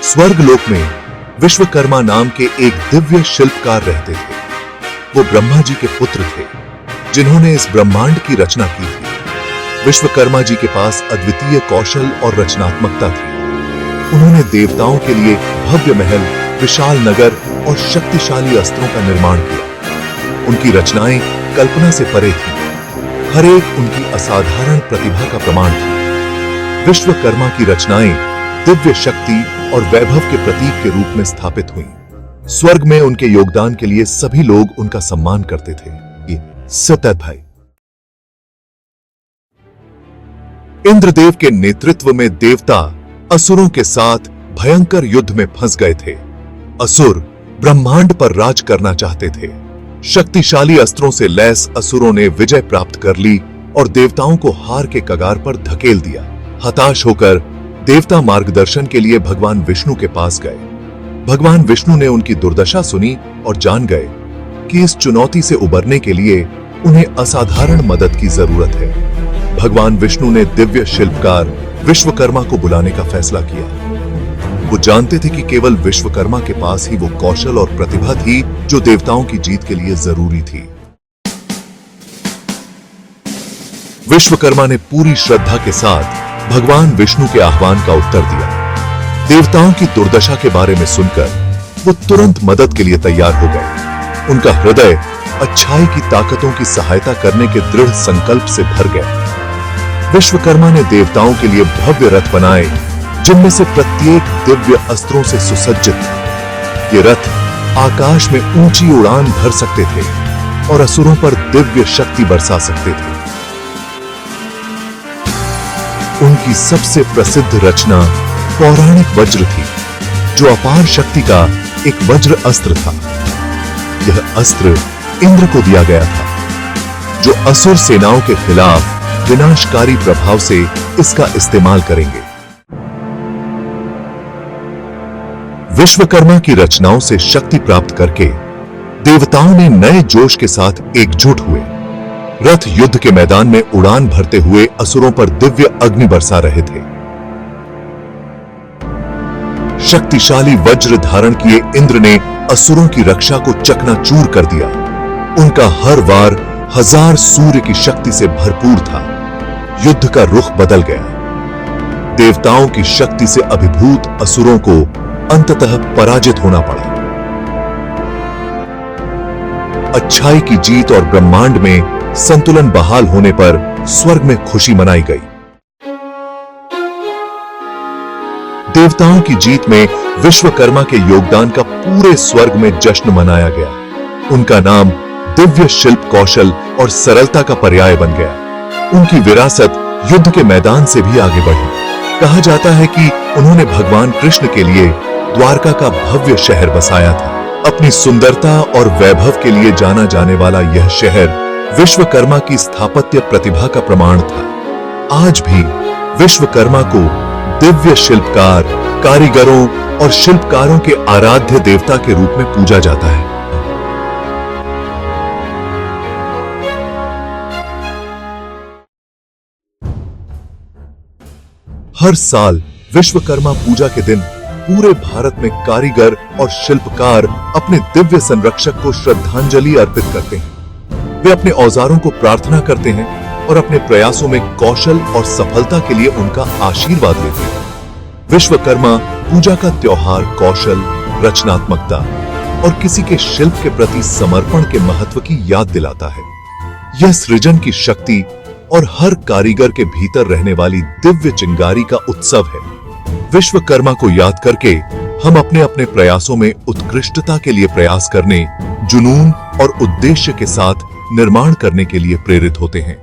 स्वर्गलोक में विश्वकर्मा नाम के एक दिव्य शिल्पकार रहते थे। वो ब्रह्मा जी के पुत्र थे, जिन्होंने इस ब्रह्मांड की रचना की थी। विश्वकर्मा जी के पास अद्वितीय कौशल और रचनात्मकता थी। उन्होंने देवताओं के लिए भव्य महल, विशाल नगर और शक्तिशाली अस्त्रों का निर्माण किया। उनकी रचनाएं कल्पना से परे थीं। हर एक उनकी असाधारण प्रतिभा का प्रमाण थी। विश्वकर्मा की रचनाएं दिव्य शक्ति और वैभव के प्रतीक के रूप में स्थापित हुईं। स्वर्ग में उनके योगदान के लिए सभी लोग उनका सम्मान करते थे। ये सत्य भाई। इंद्रदेव के नेतृत्व में देवता असुरों के साथ भयंकर युद्ध में फंस गए थे। असुर ब्रह्मांड पर राज करना चाहते थे। शक्तिशाली अस्त्रों से लैस असुरों ने विजय प्राप्त कर ली और देवताओं को हार के कगार पर धकेल दिया। हताश होकर देवता मार्गदर्शन के लिए भगवान विष्णु के पास गए। भगवान विष्णु ने उनकी दुर्दशा सुनी और जान गए कि इस चुनौती से उबरने के लिए उन्हें असाधारण मदद की जरूरत है। भगवान विष्णु ने दिव्य शिल्पकार विश्वकर्मा को बुलाने का फैसला किया। वो जानते थे कि केवल विश्वकर्मा के पास ही वो कौशल और प्रतिभा थी जो देवताओं की जीत के लिए जरूरी थी। विश्वकर्मा ने पूरी श्रद्धा के साथ भगवान विष्णु के आह्वान का उत्तर दिया। देवताओं की दुर्दशा के बारे में सुनकर वो तुरंत मदद के लिए तैयार हो गए। उनका हृदय अच्छाई की ताकतों की सहायता करने के दृढ़ संकल्प से भर गया। विश्वकर्मा ने देवताओं के लिए भव्य रथ बनाए, जिनमें से प्रत्येक दिव्य अस्त्रों से सुसज्जित था। ये रथ आकाश में ऊंची उड़ान भर सकते थे और असुरों पर दिव्य शक्ति बरसा सकते थे। उनकी सबसे प्रसिद्ध रचना पौराणिक वज्र थी, जो अपार शक्ति का एक वज्र अस्त्र था। यह अस्त्र इंद्र को दिया गया था, जो असुर सेनाओं के खिलाफ विनाशकारी प्रभाव से इसका इस्तेमाल करेंगे। विश्वकर्मा की रचनाओं से शक्ति प्राप्त करके देवताओं ने नए जोश के साथ एकजुट हुए। रथ युद्ध के मैदान में उड़ान भरते हुए असुरों पर दिव्य अग्नि बरसा रहे थे। शक्तिशाली वज्र धारण किए इंद्र ने असुरों की रक्षा को चकनाचूर कर दिया। उनका हर वार 1000 सूर्य की शक्ति से भरपूर था। युद्ध का रुख बदल गया। देवताओं की शक्ति से अभिभूत असुरों को अंततः पराजित होना पड़ा। अच्छाई की जीत और ब्रह्मांड में संतुलन बहाल होने पर स्वर्ग में खुशी मनाई गई। देवताओं की जीत में विश्वकर्मा के योगदान का पूरे स्वर्ग में जश्न मनाया गया। उनका नाम दिव्य शिल्प कौशल और सरलता का पर्याय बन गया। उनकी विरासत युद्ध के मैदान से भी आगे बढ़ी। कहा जाता है कि उन्होंने भगवान कृष्ण के लिए द्वारका का भव्य शहर बसाया था। अपनी सुंदरता और वैभव के लिए जाना जाने वाला यह शहर विश्वकर्मा की स्थापत्य प्रतिभा का प्रमाण था। आज भी विश्वकर्मा को दिव्य शिल्पकार, कारीगरों और शिल्पकारों के आराध्य देवता के रूप में पूजा जाता है। हर साल विश्वकर्मा पूजा के दिन पूरे भारत में कारीगर और शिल्पकार अपने दिव्य संरक्षक को श्रद्धांजलि अर्पित करते हैं। वे अपने औजारों को प्रार्थना करते हैं और अपने प्रयासों में कौशल और सफलता के लिए उनका आशीर्वाद लेते हैं। विश्वकर्मा पूजा का त्योहार कौशल, रचनात्मकता और किसी के शिल्प के प्रति समर्पण के महत्व की याद दिलाता है। यह सृजन की शक्ति और हर कारीगर के भीतर रहने वाली दिव्य चिंगारी का उत्सव है। विश्वकर्मा को याद करके हम अपने अपने प्रयासों में उत्कृष्टता के लिए प्रयास करने, जुनून और उद्देश्य के साथ निर्माण करने के लिए प्रेरित होते हैं।